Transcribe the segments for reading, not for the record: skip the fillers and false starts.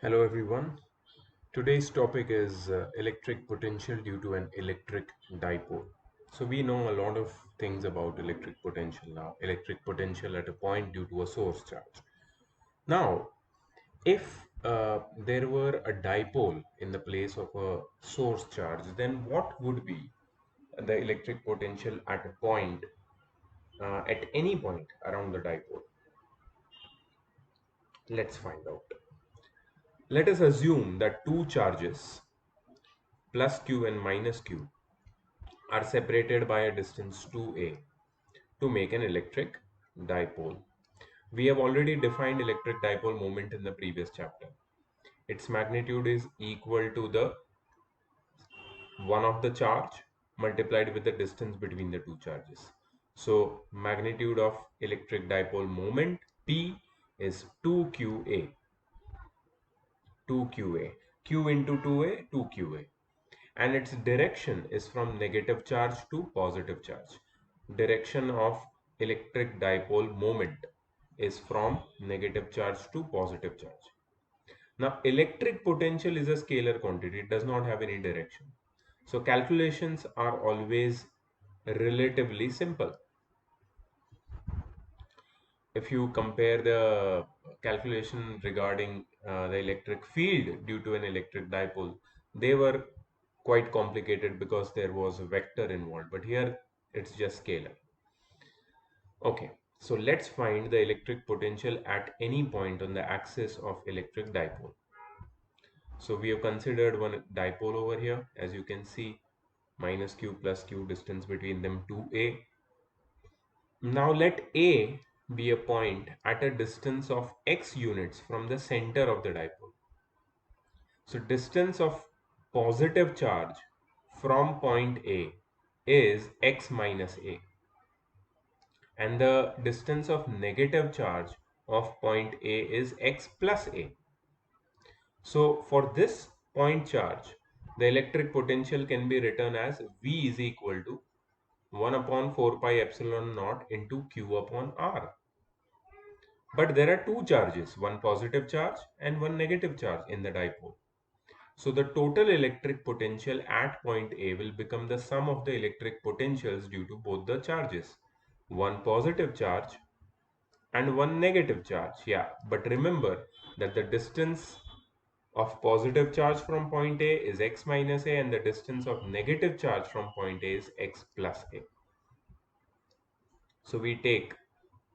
Hello everyone. Today's topic is electric potential due to an electric dipole. So we know a lot of things about electric potential now. Electric potential at a point due to a source charge. Now, if there were a dipole in the place of a source charge, then what would be the electric potential at a point, at any point around the dipole? Let's find out. Let us assume that two charges, plus q and minus q, are separated by a distance 2a to make an electric dipole. We have already defined electric dipole moment in the previous chapter. Its magnitude is equal to the one of the charge multiplied with the distance between the two charges. So magnitude of electric dipole moment P is 2qa, 2qa, q into 2a, 2qa. And its direction is from negative charge to positive charge. Direction of electric dipole moment is from negative charge to positive charge. Now, electric potential is a scalar quantity. It does not have any direction. So, calculations are always relatively simple. If you compare the calculation regarding the electric field due to an electric dipole, they were quite complicated because there was a vector involved, but here it's just scalar. Okay, so let's find the electric potential at any point on the axis of electric dipole. So we have considered one dipole over here, as you can see, minus q plus q, distance between them 2a. Now let A be a point at a distance of x units from the center of the dipole. So distance of positive charge from point A is x minus A, and the distance of negative charge of point A is x plus A. So for this point charge, the electric potential can be written as V is equal to 1 upon 4 pi epsilon naught into q upon r. But there are two charges, one positive charge and one negative charge in the dipole. So the total electric potential at point A will become the sum of the electric potentials due to both the charges. One positive charge and one negative charge. Yeah, but remember that the distance of positive charge from point A is x minus A and the distance of negative charge from point A is x plus A. So we take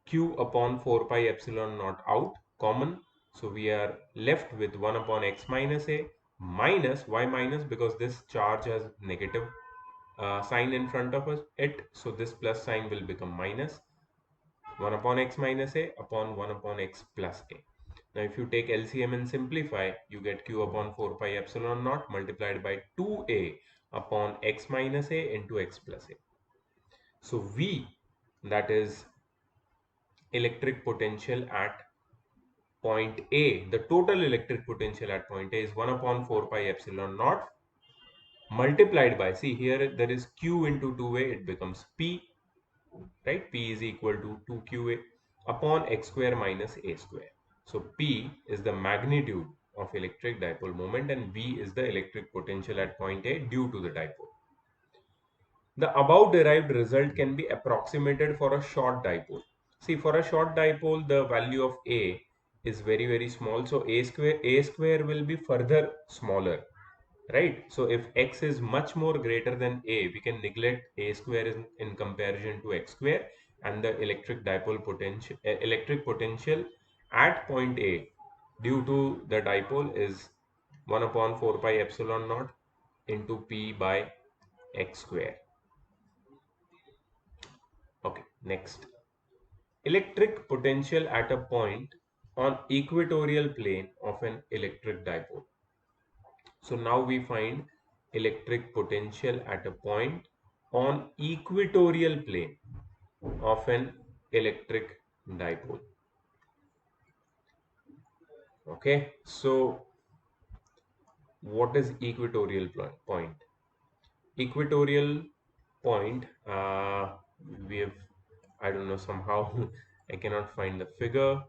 q upon 4 pi epsilon naught out common, so we are left with 1 upon x minus a minus, why minus, because this charge has negative sign in front of it, so this plus sign will become minus 1 upon x minus a upon 1 upon x plus a. Now if you take LCM and simplify, you get q upon 4 pi epsilon naught multiplied by 2a upon x minus a into x plus a. So V, that is electric potential at point A, the total electric potential at point A is 1 upon 4 pi epsilon naught multiplied by, see here there is Q into 2A, it becomes P, right? P is equal to 2QA upon x square minus A square. So P is the magnitude of electric dipole moment and V is the electric potential at point A due to the dipole. The above derived result can be approximated for a short dipole. See, for a short dipole, the value of A is very small. So A square will be further smaller, right? So if X is much more greater than A, we can neglect A square in comparison to X square, and the electric potential at point A due to the dipole is 1 upon 4 pi epsilon naught into P by X square. Okay, next. Electric potential at a point on equatorial plane of an electric dipole. So now we find electric potential at a point on equatorial plane of an electric dipole. Okay, so what is equatorial point? Equatorial point, we have, I don't know, somehow I cannot find the figure.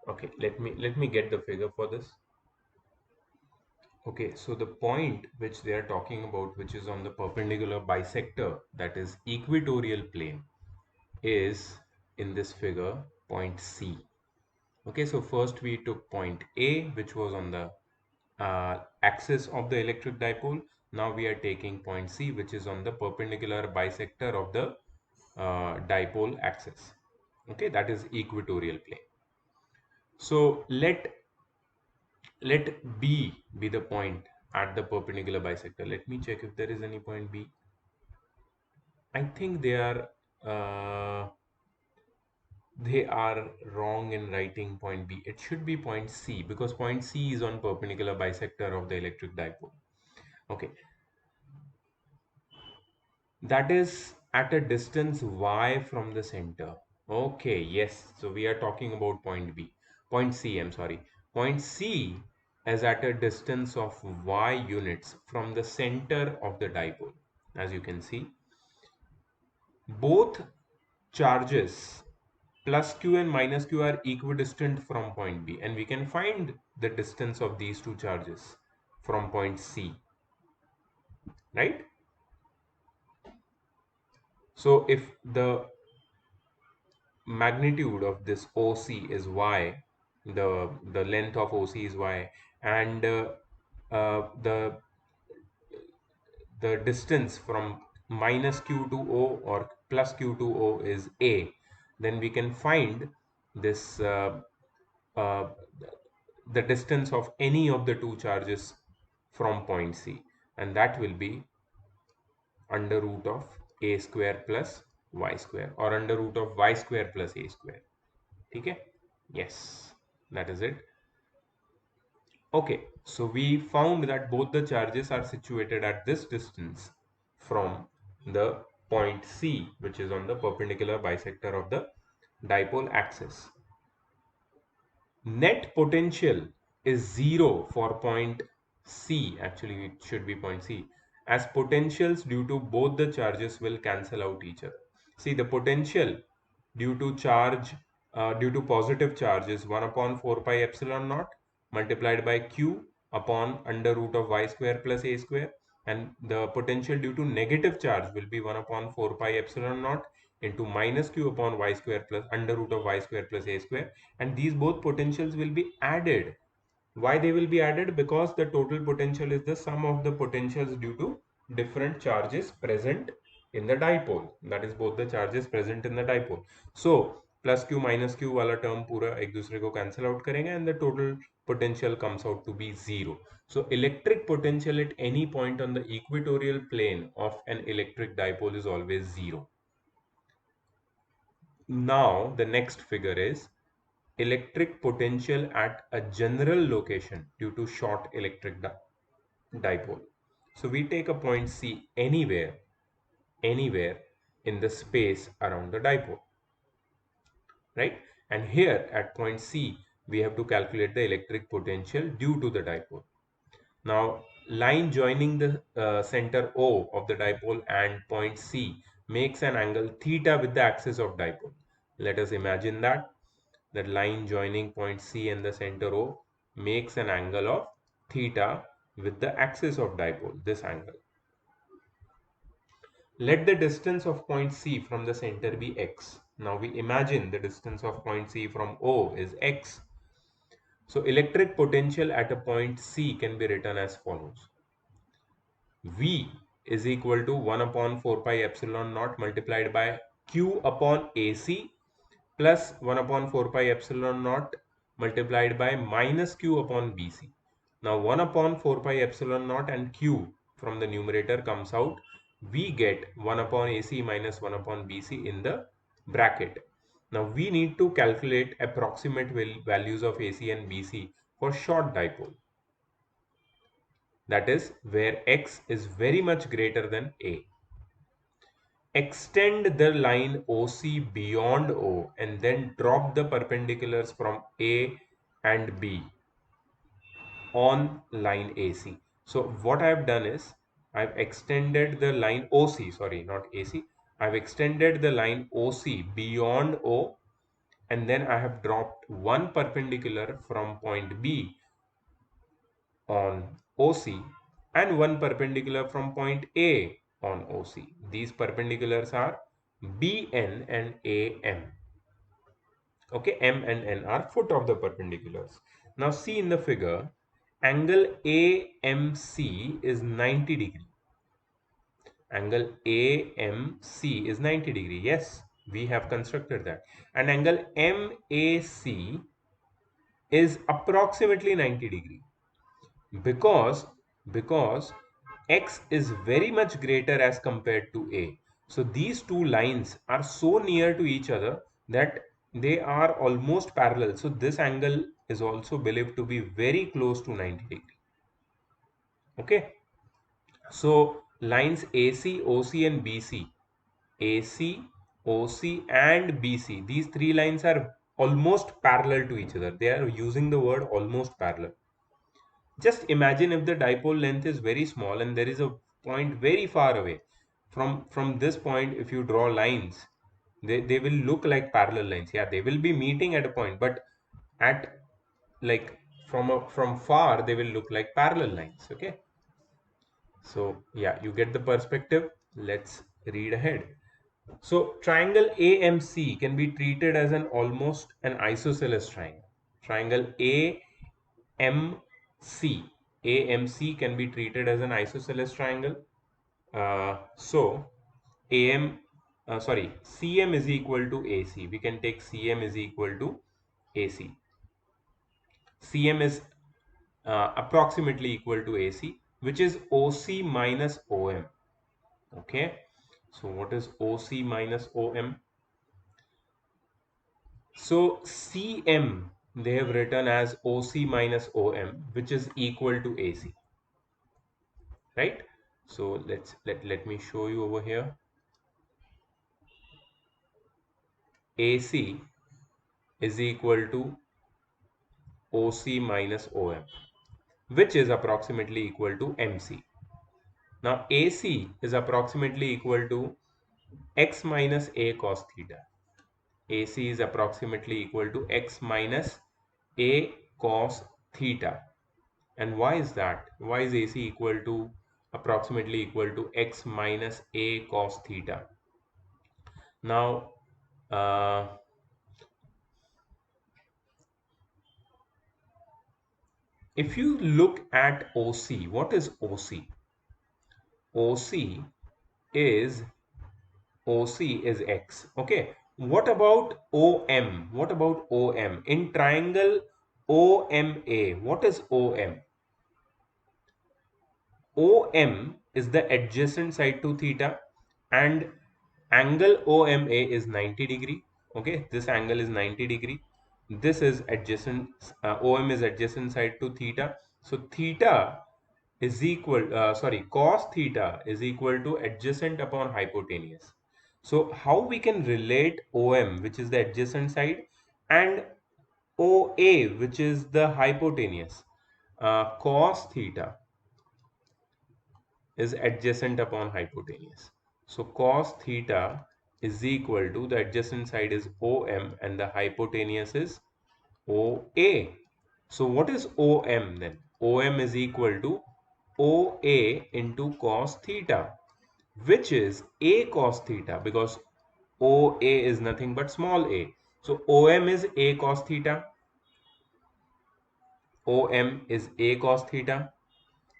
Okay, let me get the figure for this. Okay, so the point which they are talking about, which is on the perpendicular bisector, that is equatorial plane, is in this figure point C. Okay, so first we took point A, which was on the axis of the electric dipole. Now we are taking point C, which is on the perpendicular bisector of the dipole axis. Okay, that is equatorial plane. So let B be the point at the perpendicular bisector. Let me check if there is any point B. I think they are wrong in writing point B. It should be point C because point C is on perpendicular bisector of the electric dipole. Okay, that is at a distance y from the center. Okay, yes. So we are talking about point B. Point C, I'm sorry. Point C is at a distance of y units from the center of the dipole. As you can see, both charges plus q and minus q are equidistant from point B, and we can find the distance of these two charges from point C, right? So if the magnitude of this OC is y, the length of OC is y, and uh, the the distance from minus q to O or plus q to O is a, then we can find this uh, the distance of any of the two charges from point C, and that will be under root of a square plus y square, or under root of y square plus a square. Okay, yes, that is it. Okay, so we found that both the charges are situated at this distance from the point C, which is on the perpendicular bisector of the dipole axis. Net potential is zero for point C. Actually, it should be point C, as potentials due to both the charges will cancel out each other. See, the potential due to charge, due to positive charge is 1 upon 4 pi epsilon naught multiplied by q upon under root of y square plus a square, and the potential due to negative charge will be 1 upon 4 pi epsilon naught into minus q upon y square plus under root of y square plus a square, and these both potentials will be added. Why they will be added? Because the total potential is the sum of the potentials due to different charges present in the dipole, that is both the charges present in the dipole. So plus q minus q वाला term पूरा एक दूसरे को cancel out करेंगे, and the total potential comes out to be zero. So electric potential at any point on the equatorial plane of an electric dipole is always zero. Now the next figure is electric potential at a general location due to short electric dipole. So we take a point C anywhere in the space around the dipole, right? And here at point C, we have to calculate the electric potential due to the dipole. Now, line joining the center O of the dipole and point C makes an angle theta with the axis of dipole. Let us imagine that line joining point C and the center O makes an angle of theta with the axis of dipole, this angle. Let the distance of point C from the center be x. Now we imagine the distance of point C from O is x. So electric potential at a point C can be written as follows. V is equal to 1 upon 4 pi epsilon naught multiplied by Q upon AC plus 1 upon 4 pi epsilon naught multiplied by minus Q upon BC. Now 1 upon 4 pi epsilon naught and Q from the numerator comes out. We get 1 upon AC minus 1 upon BC in the bracket. Now we need to calculate approximate values of AC and BC for short dipole. That is where X is very much greater than A. Extend the line OC beyond O and then drop the perpendiculars from A and B on line AC. So what I have done is I've extended the line OC, sorry, not AC. I've extended the line OC beyond O and then I have dropped one perpendicular from point B on OC and one perpendicular from point A on OC. These perpendiculars are BN and AM. Okay, M and N are foot of the perpendiculars. Now see in the figure, angle AMC is 90 degree. Angle AMC is 90 degree. Yes, we have constructed that. And angle MAC is approximately 90 degree because X is very much greater as compared to A. So these two lines are so near to each other that they are almost parallel. So this angle is also believed to be very close to 90 degree. Okay. So lines AC, OC and BC, AC, OC and BC, these three lines are almost parallel to each other. They are using the word almost parallel. Just imagine if the dipole length is very small and there is a point very far away. From this point, if you draw lines, they will look like parallel lines. Yeah, they will be meeting at a point, but at like from far they will look like parallel lines. Okay. So yeah, you get the perspective. Let's read ahead. So triangle AMC can be treated as an almost an isosceles triangle. Triangle AMC AMC can be treated as an isosceles triangle. So CM is equal to AC. We can take CM is equal to AC. CM is approximately equal to AC, which is OC minus OM. Okay, so what is OC minus OM? So CM they have written as OC minus OM, which is equal to AC, right? So let me show you over here. AC is equal to OC minus OM, which is approximately equal to MC. Now AC is approximately equal to X minus A cos theta. AC is approximately equal to X minus A cos theta. And why is that? Why is AC equal to approximately equal to X minus A cos theta? Now, if you look at OC, what is OC? OC is X. Okay. What about OM? What about OM? In triangle OMA, what is OM? OM is the adjacent side to theta and angle OMA is 90 degree. Okay, this angle is 90 degree. This is adjacent, OM is adjacent side to theta. So theta is equal, cos theta is equal to adjacent upon hypotenuse. So how we can relate OM, which is the adjacent side, and OA, which is the hypotenuse? Cos theta is adjacent upon hypotenuse. So cos theta is equal to, the adjacent side is OM and the hypotenuse is OA. So what is OM then? OM is equal to OA into cos theta, which is A cos theta, because OA is nothing but small a. So OM is A cos theta. OM is A cos theta.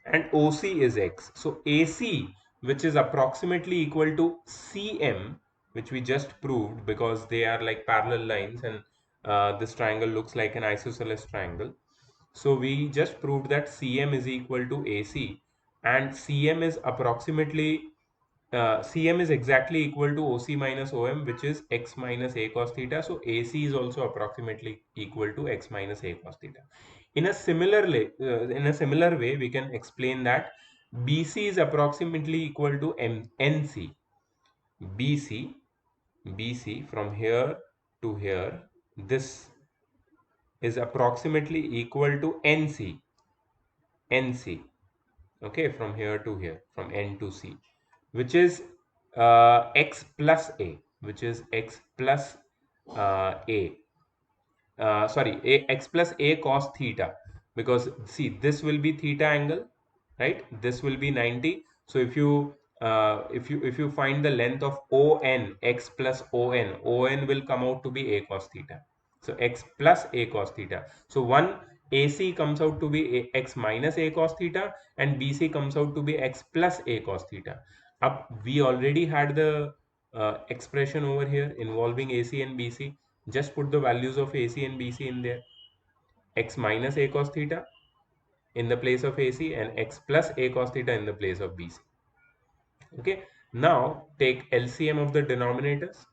And OC is X. So AC, which is approximately equal to CM, which we just proved because they are like parallel lines, and this triangle looks like an isosceles triangle. So we just proved that CM is equal to AC, and CM is approximately CM is exactly equal to OC minus OM, which is X minus A cos theta. So AC is also approximately equal to X minus A cos theta. In a similar way, we can explain that BC is approximately equal to NC. BC, BC from here to here, this is approximately equal to NC. NC, okay, from here to here, from N to C, which is X plus A, which is X plus A. sorry, x plus a cos theta, because see, this will be theta angle, right? This will be 90. So if you find the length of ON, x plus ON will come out to be a cos theta. So x plus a cos theta. So one AC comes out to be x minus a cos theta, and BC comes out to be x plus a cos theta. Up, we already had the expression over here involving AC and BC. Just put the values of AC and BC in there. X minus a cos theta in the place of AC, and x plus a cos theta in the place of BC. Okay. Now take LCM of the denominators,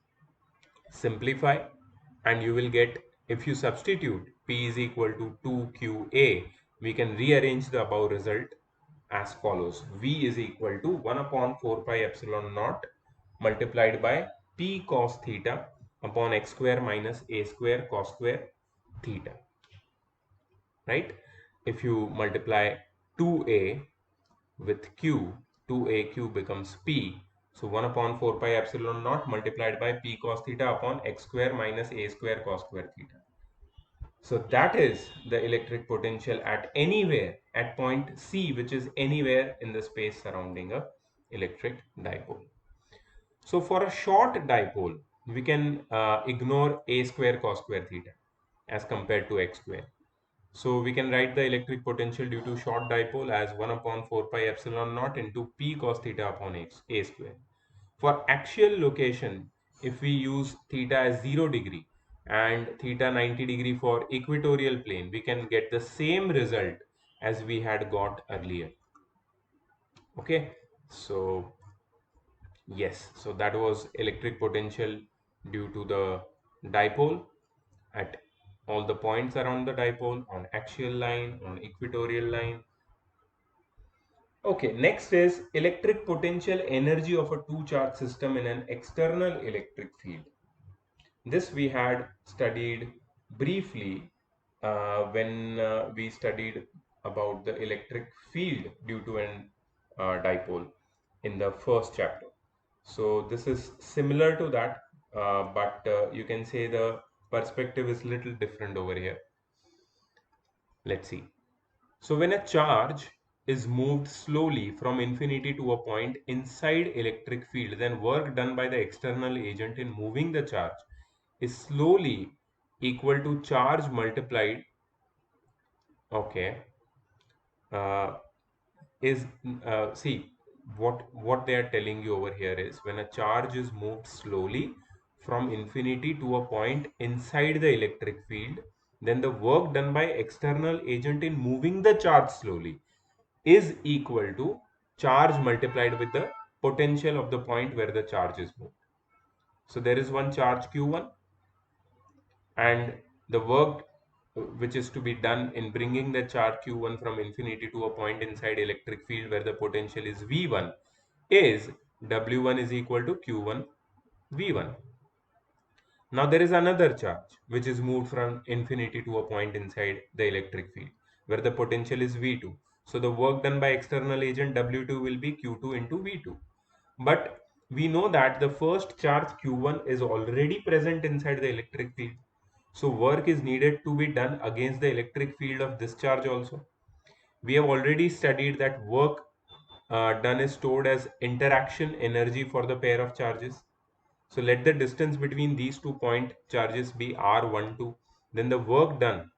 simplify, and you will get, if you substitute P is equal to 2QA, we can rearrange the above result as follows. V is equal to 1 upon 4 pi epsilon naught multiplied by P cos theta upon x square minus a square cos square theta, right? If you multiply 2a with q, 2aq becomes p. So 1 upon 4 pi epsilon naught multiplied by p cos theta upon x square minus a square cos square theta. So that is the electric potential at anywhere at point C, which is anywhere in the space surrounding a electric dipole. So for a short dipole, we can ignore a square cos square theta as compared to x square. So we can write the electric potential due to short dipole as 1 upon 4 pi epsilon naught into p cos theta upon a square. For axial location, if we use theta as 0 degree and theta 90 degree for equatorial plane, we can get the same result as we had got earlier. Okay, so yes, so that was electric potential due to the dipole at all the points around the dipole, on axial line, on equatorial line. Okay, next is electric potential energy of a two charge system in an external electric field. This we had studied briefly when we studied about the electric field due to an dipole in the first chapter. So this is similar to that, but you can say the perspective is little different over here. Let's see. So when a charge is moved slowly from infinity to a point inside electric field, then work done by the external agent in moving the charge is slowly equal to charge multiplied, okay, uh, is see, what they are telling you over here is, when a charge is moved slowly from infinity to a point inside the electric field, then the work done by external agent in moving the charge slowly is equal to charge multiplied with the potential of the point where the charge is moved. So there is one charge q1, and the work which is to be done in bringing the charge q1 from infinity to a point inside electric field where the potential is v1 is w1 is equal to q1 v1. Now there is another charge which is moved from infinity to a point inside the electric field where the potential is v2. So the work done by external agent w2 will be q2 into v2. But we know that the first charge q1 is already present inside the electric field. So work is needed to be done against the electric field of this charge also. We have already studied that work done is stored as interaction energy for the pair of charges. So let the distance between these 2 point charges be r12. Then the work done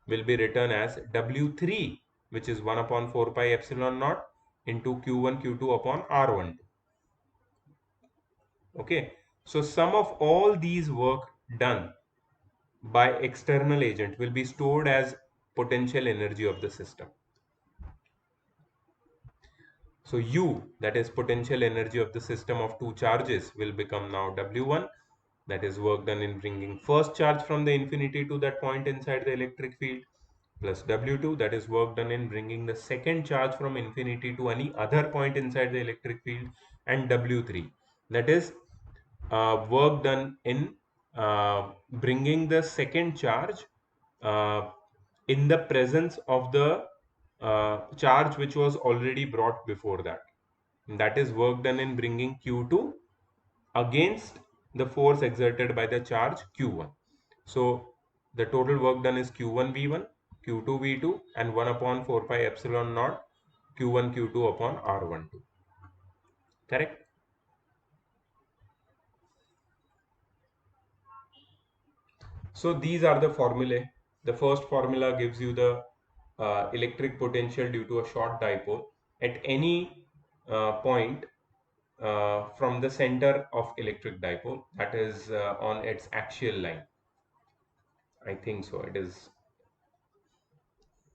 will be written as w3, which is 1 upon 4 pi epsilon naught into q1 q2 upon r12. Okay, so sum of all these work done by external agent will be stored as potential energy of the system. So U, that is potential energy of the system of two charges, will become now W1, that is work done in bringing first charge from the infinity to that point inside the electric field, plus W2, that is work done in bringing the second charge from infinity to any other point inside the electric field, and W3, that is work done in bringing the second charge uh, in the presence of the charge which was already brought before that. That is work done in bringing Q2 against the force exerted by the charge Q1. So the total work done is Q1 V1, Q2 V2, and 1 upon 4 pi epsilon naught Q1 Q2 upon R12. Correct? So these are the formulae. The first formula gives you the electric potential due to a short dipole at any point from the center of electric dipole, that is on its axial line. I think so. It is.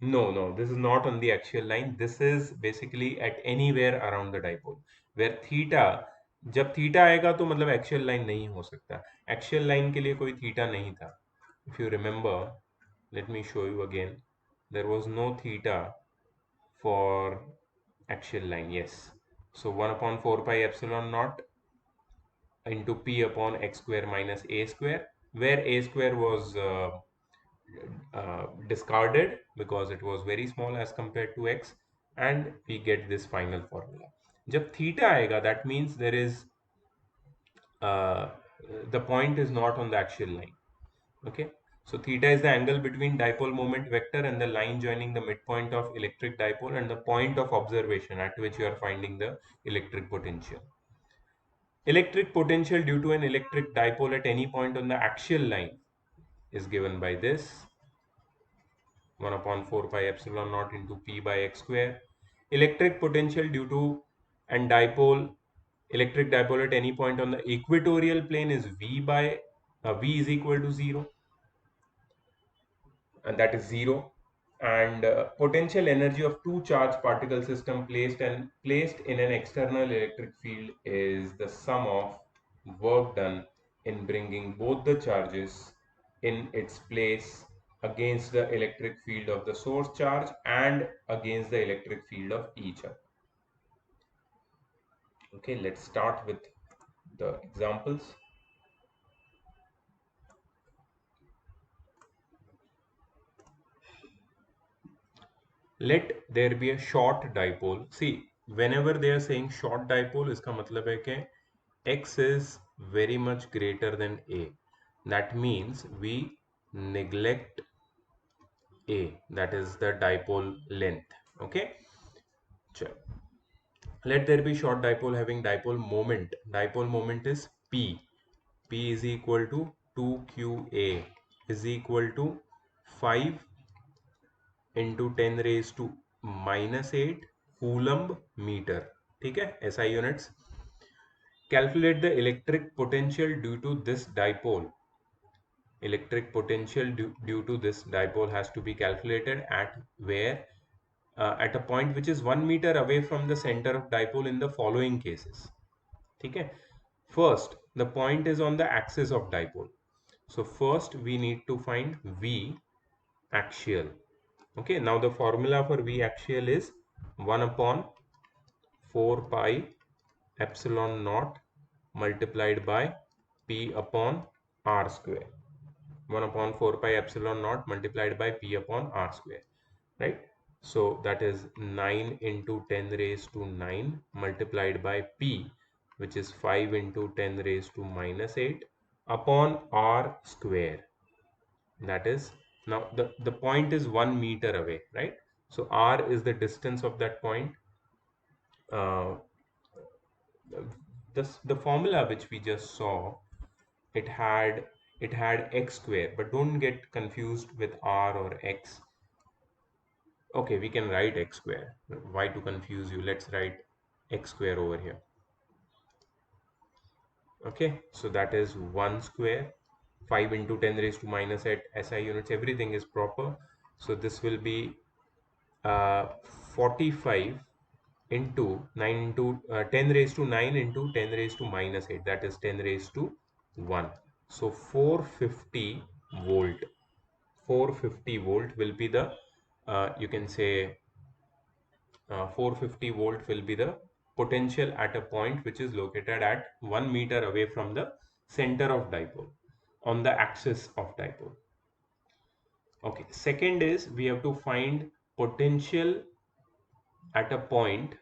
No, no, this is not on the axial line. This is basically at anywhere around the dipole. Where theta, जब theta आएगा तो मतलब axial line नहीं हो सकता. Axial line के लिए कोई थीटा नहीं था. If you remember, let me show you again. There was no theta for axial line. Yes. So 1 upon 4 pi epsilon naught into p upon x square minus a square, where a square was discarded because it was very small as compared to x, and we get this final formula. जब theta आएगा, that means there is uh, the point is not on the axial line. Okay, so theta is the angle between dipole moment vector and the line joining the midpoint of electric dipole and the point of observation at which you are finding the electric potential. Electric potential due to an electric dipole at any point on the axial line is given by this 1 upon 4 pi epsilon naught into p by x square. Electric potential due to and dipole, electric dipole at any point on the equatorial plane is v is equal to 0, and that is 0. And potential energy of two charged particle system placed in an external electric field is the sum of work done in bringing both the charges in its place against the electric field of the source charge and against the electric field of each other. Okay, let's start with the examples. Let there be a short dipole. See, whenever they are saying short dipole, इसका मतलब है कि x is very much greater than a. That means we neglect a, that is the dipole length. Okay, let there be short dipole having dipole moment. Dipole moment is p. P is equal to 2qa is equal to 5 into 10 raised to minus 8 coulomb meter. ठीक है, SI units. Calculate the electric potential due to this dipole. Electric potential due to this dipole has to be calculated at where at a point which is 1 meter away from the center of dipole in the following cases. Okay, first the point is on the axis of dipole, so first we need to find v axial. Okay, now the formula for v axial is 1 upon 4 pi epsilon naught multiplied by p upon r square. 1 upon 4 pi epsilon naught multiplied by p upon r square, right? So that is 9 into 10 raised to 9 multiplied by p, which is 5 into 10 raised to minus 8 upon r square. That is, now the point is 1 meter away, right? So r is the distance of that point. The formula which we just saw, it had x square, but don't get confused with r or x. Okay, we can write x square. Why to confuse you? Let's write x square over here. Okay, so that is 1 square, 5 into 10 raised to minus 8 SI units, everything is proper. So this will be 45 into 9 into 10 raised to 9 into 10 raised to minus 8, that is 10 raised to 1. So 450 volt. 450 volt will be the you can say 450 volt will be the potential at a point which is located at 1 meter away from the center of dipole on the axis of dipole. Okay, second is we have to find potential at a point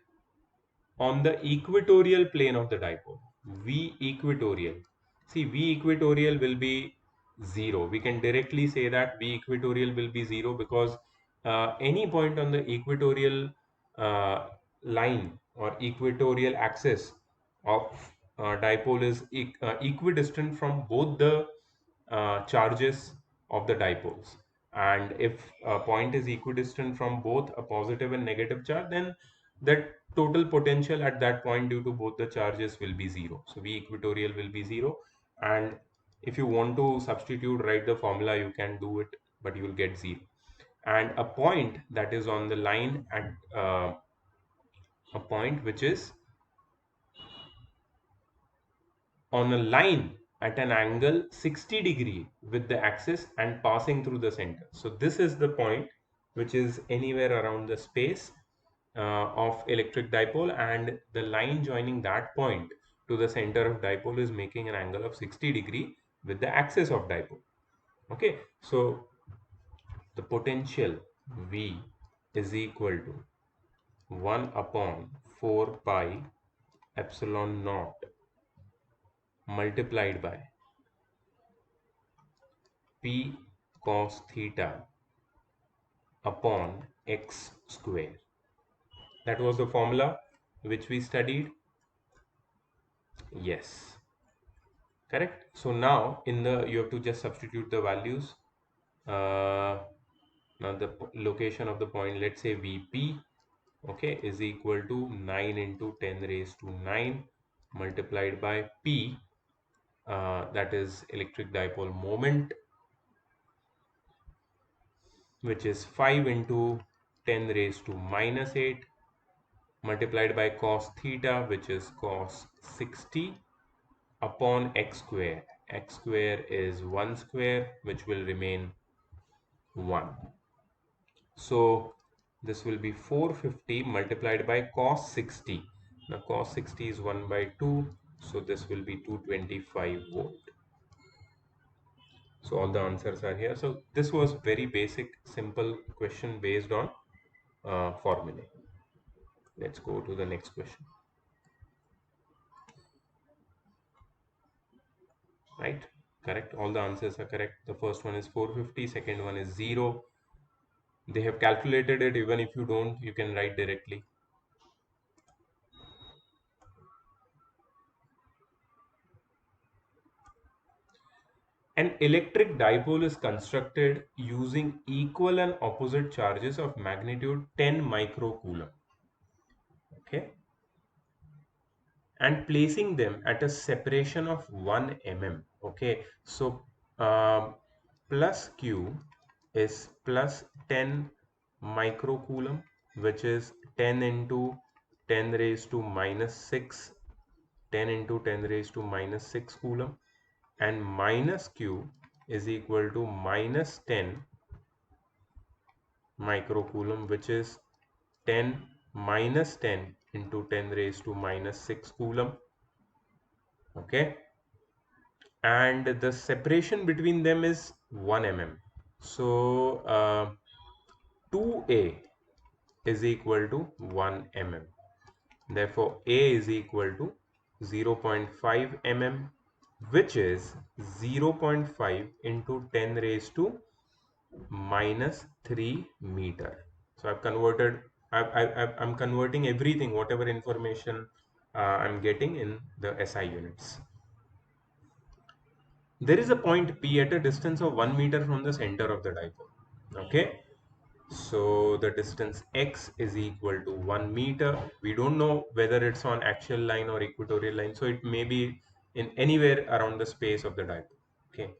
on the equatorial plane of the dipole. V equatorial. See, V equatorial will be 0. We can directly say that V equatorial will be 0 because any point on the equatorial uh, line or equatorial axis of dipole is equidistant from both the charges of the dipoles. And if a point is equidistant from both a positive and negative charge, then the total potential at that point due to both the charges will be 0. So V equatorial will be 0. And if you want to substitute, write the formula, you can do it, but you will get 0. And a point that is on the line at a point which is on a line at an angle 60 degree with the axis and passing through the center. So this is the point which is anywhere around the space of electric dipole, and the line joining that point to the center of dipole is making an angle of 60 degree with the axis of dipole. Okay, so the potential V is equal to 1 upon 4 pi epsilon naught multiplied by P cos theta upon x square. That was the formula which we studied. Yes, correct. So now in the you have to just substitute the values. Now the location of the point, let's say Vp, okay, is equal to 9 into 10 raised to 9 multiplied by P, that is electric dipole moment, which is 5 into 10 raised to minus 8 multiplied by cos theta, which is cos 60 upon x square. X square is 1 square, which will remain 1. So this will be 450 multiplied by cos 60. Now cos 60 is 1 by 2, so this will be 225 volt. So all the answers are here. So this was very basic, simple question based on formulae. Let's go to the next question. Right? Correct. All the answers are correct. The first one is 450, second one is 0. They have calculated it. Even if you don't, you can write directly. An electric dipole is constructed using equal and opposite charges of magnitude 10 microcoulomb. Okay, and placing them at a separation of 1 mm. Okay, so plus q is plus 10 microcoulomb, which is 10 into 10 raised to minus 6, 10 into 10 raised to minus 6 coulomb, and minus q is equal to minus 10 microcoulomb, which is 10 minus 10 into 10 raised to minus 6 coulomb. Okay, and the separation between them is 1 mm. So 2a is equal to 1 mm. Therefore, a is equal to 0.5 mm, which is 0.5 into 10 raised to minus 3 meter. So I've converted, I'm converting everything, whatever information I'm getting in the SI units. There is a point P at a distance of 1 meter from the center of the dipole. Okay, so the distance x is equal to 1 meter. We don't know whether it's on axial line or equatorial line, so it may be in anywhere around the space of the dipole. Okay,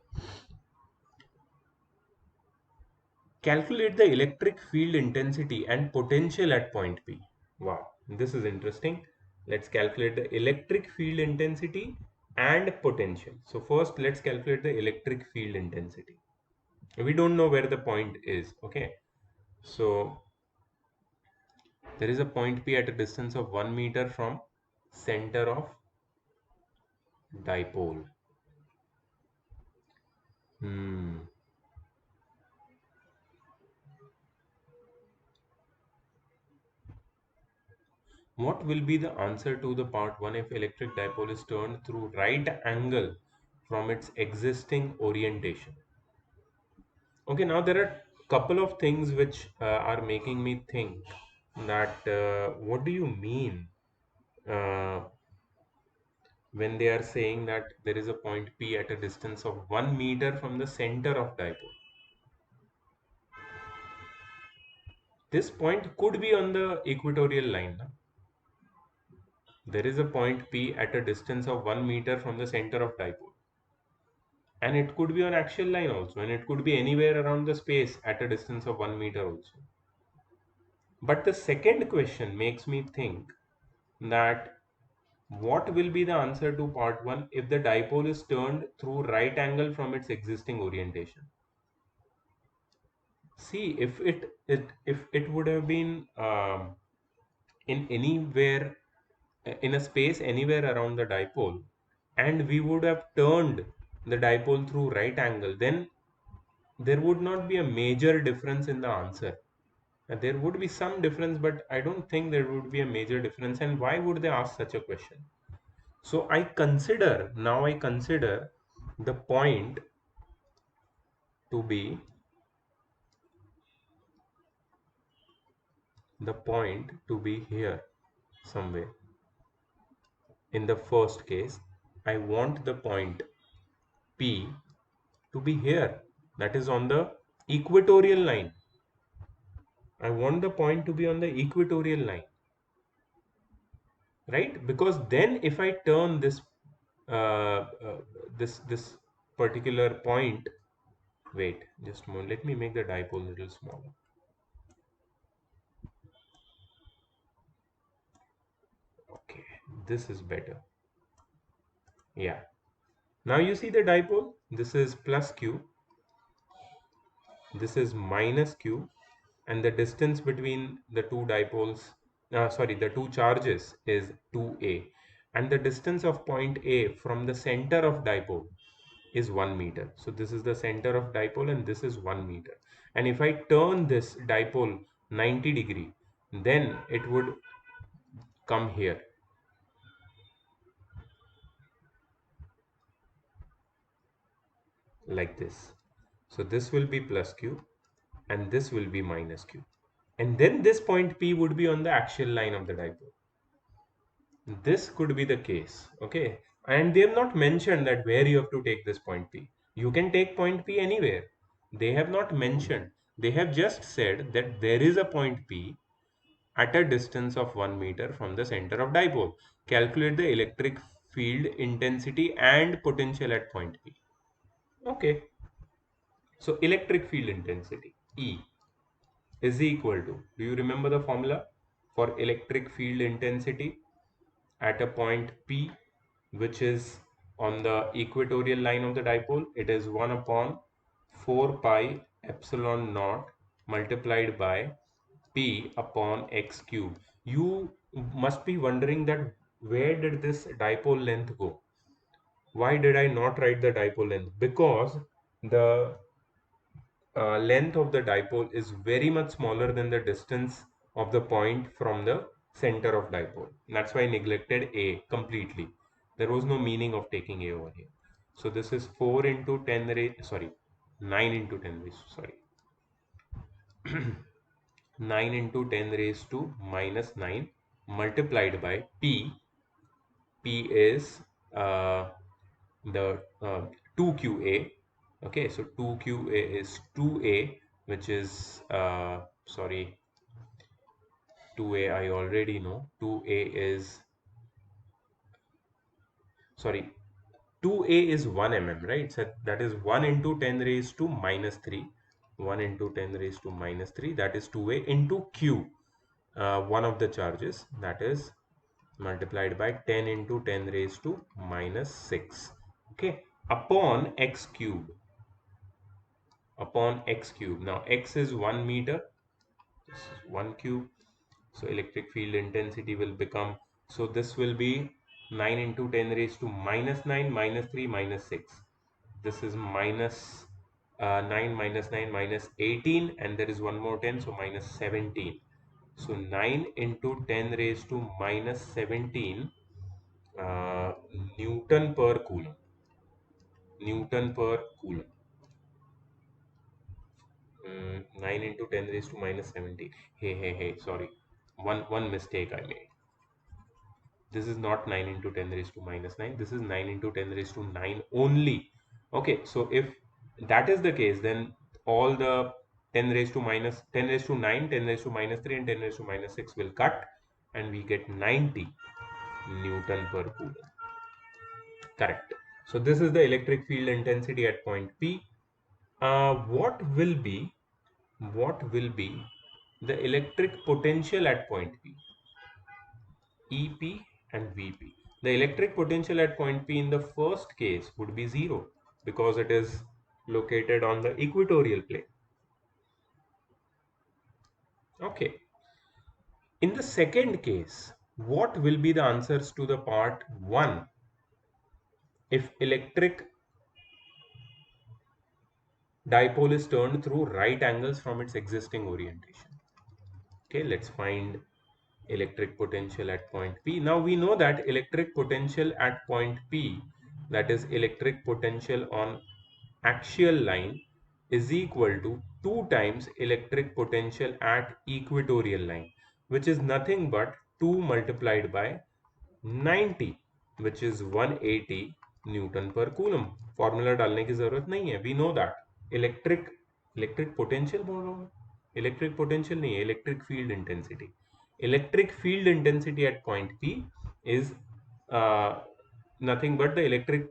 calculate the electric field intensity and potential at point P. Wow, this is interesting. Let's calculate the electric field intensity and potential. So first, let's calculate the electric field intensity. We don't know where the point is. Okay, so there is a point P at a distance of 1 meter from center of dipole. What will be the answer to the part 1 if electric dipole is turned through right angle from its existing orientation. Okay, now there are couple of things which are making me think that what do you mean uh, when they are saying that there is a point P at a distance of 1 meter from the center of dipole? This point could be on the equatorial line. Na? There is a point P at a distance of 1 meter from the center of dipole. And it could be on axial line also, and it could be anywhere around the space at a distance of 1 meter also. But the second question makes me think that what will be the answer to part 1 if the dipole is turned through right angle from its existing orientation? See, if it would have been in anywhere in a space anywhere around the dipole, and we would have turned the dipole through right angle, then there would not be a major difference in the answer. There would be some difference, but I don't think there would be a major difference. And why would they ask such a question? So I consider the point to be here somewhere. In the first case, I want the point P to be here, that is on the equatorial line. I want the point to be on the equatorial line, right? Because then if I turn this this particular point, wait just a moment, let me make the dipole a little smaller. Okay, this is better. Yeah, now you see the dipole, this is plus q, this is minus q, and the distance between the two dipoles, the two charges is 2a, and the distance of point A from the center of dipole is 1 meter. So this is the center of dipole and this is 1 meter. And if I turn this dipole 90-degree, then it would come here like this. So this will be plus q and this will be minus q. And then this point P would be on the axial line of the dipole. This could be the case, okay? And they have not mentioned that where you have to take this point P. You can take point P anywhere. They have not mentioned. They have just said that there is a point P at a distance of 1 meter from the center of dipole. Calculate the electric field intensity and potential at point P. Okay. So electric field intensity, E, is equal to, do you remember the formula for electric field intensity at a point P, which is on the equatorial line of the dipole? It is 1 upon 4 pi epsilon naught multiplied by P upon x cube. You must be wondering that where did this dipole length go? Why did I not write the dipole length? Because the length of the dipole is very much smaller than the distance of the point from the center of dipole. That's why I neglected A completely. There was no meaning of taking A over here. So this is 4 into 10 raised, sorry, 9 into 10 raised, sorry, 9 into 10 raised to minus 9 multiplied by P. P is the 2QA. Okay, so 2QA is 2A, which is sorry, 2A I already know. 2A is, sorry, 2A is 1 mm, right? So that is 1 into 10 raised to minus 3. 1 into 10 raised to minus 3, that is 2A into Q, one of the charges, that is multiplied by 10 into 10 raised to minus 6. Okay, upon x cube, upon x cube. Now x is 1 meter, this is 1 cube. So electric field intensity will become, so this will be 9 into 10 raised to minus 9 minus 3 minus 6. This is minus 9 minus 9 minus 18, and there is one more 10, so minus 17. So 9 into 10 raised to minus 17 Newton per coulomb. Newton per coulomb. 9 into 10 raised to minus 70. Hey, sorry. One mistake I made. This is not 9 into 10 raised to minus 9. This is 9 into 10 raised to 9 only. Okay, so if that is the case, then all the 10 raised to minus 10 raised to 9, 10 raised to minus 3, and 10 raised to minus 6 will cut, and we get 90 Newton per coulomb. Correct. So this is the electric field intensity at point P. What will be the electric potential at point P? EP and VP. The electric potential at point P in the first case would be 0 because it is located on the equatorial plane. Okay. In the second case, what will be the answers to the part 1 if electric dipole is turned through right angles from its existing orientation? Okay, let's find electric potential at point P. Now we know that electric potential at point P, that is electric potential on axial line, is equal to 2 times electric potential at equatorial line, which is nothing but 2 multiplied by 90, which is 180 Newton per coulomb. Formula डालने की जरूरत नहीं है, we know that. Electric potential बोल रहा हूँ, electric potential नहीं है, electric field intensity. Electric field intensity at point P is nothing but the electric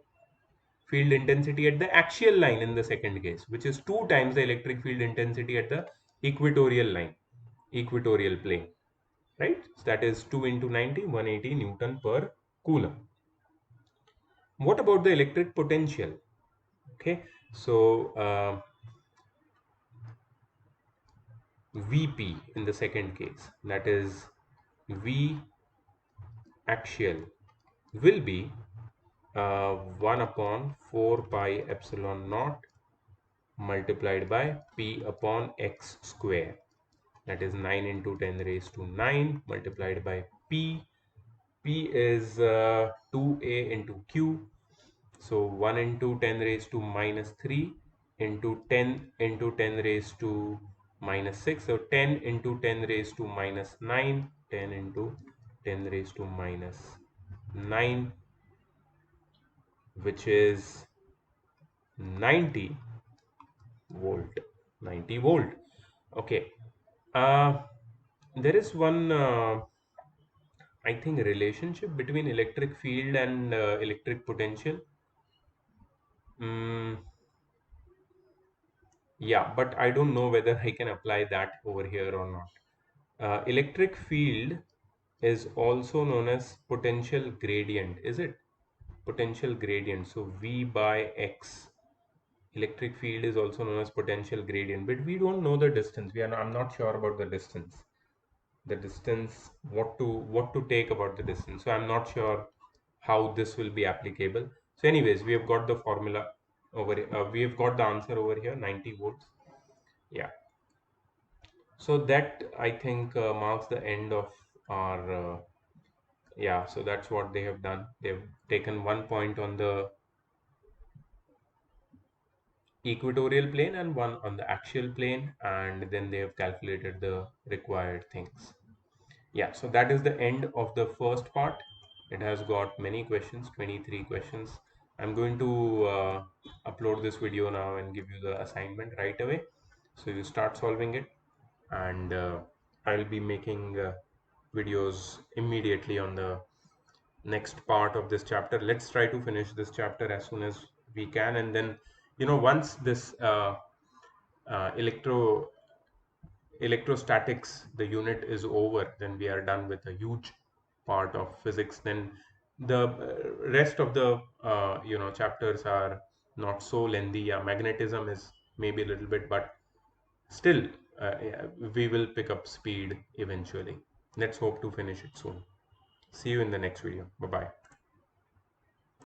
field intensity at the axial line in the second case, which is 2 times the electric field intensity at the equatorial line, equatorial plane, right? So that is 2 into 90, 180 Newton per coulomb. What about the electric potential? Okay, so Vp in the second case, that is V axial, will be 1 upon 4 pi epsilon naught multiplied by P upon x square, that is 9 into 10 raised to 9 multiplied by P. P is 2a into Q, so 1 into 10 raised to minus 3 into 10 into 10 raised to minus 6, so 10 into 10 raised to minus 9, 10 into 10 raised to minus 9, which is 90 volt. 90 volt. Okay. uh, there is one I think relationship between electric field and electric potential. mm, yeah, but I don't know whether I can apply that over here or not. Electric field is also known as potential gradient, is it? Potential gradient, so V by X. Electric field is also known as potential gradient, but we don't know the distance. I'm not sure about the distance. What to take about the distance. So I'm not sure how this will be applicable. So anyways, we have got the formula over here. We have got the answer over here, 90 volts. Yeah. So that I think marks the end of our yeah. So that's what they have done. They've taken 1 point on the equatorial plane and one on the axial plane, and then they have calculated the required things. Yeah, so that is the end of the first part. It has got many questions, 23 questions. I'm going to upload this video now and give you the assignment right away, so you start solving it, and I'll be making videos immediately on the next part of this chapter. Let's try to finish this chapter as soon as we can, and then once this uh, electro electrostatics, the unit is over, then we are done with a huge part of physics. Then the rest of the chapters are not so lengthy. Yeah, magnetism is maybe a little bit, but still yeah, we will pick up speed eventually. Let's hope to finish it soon. See you in the next video. Bye bye.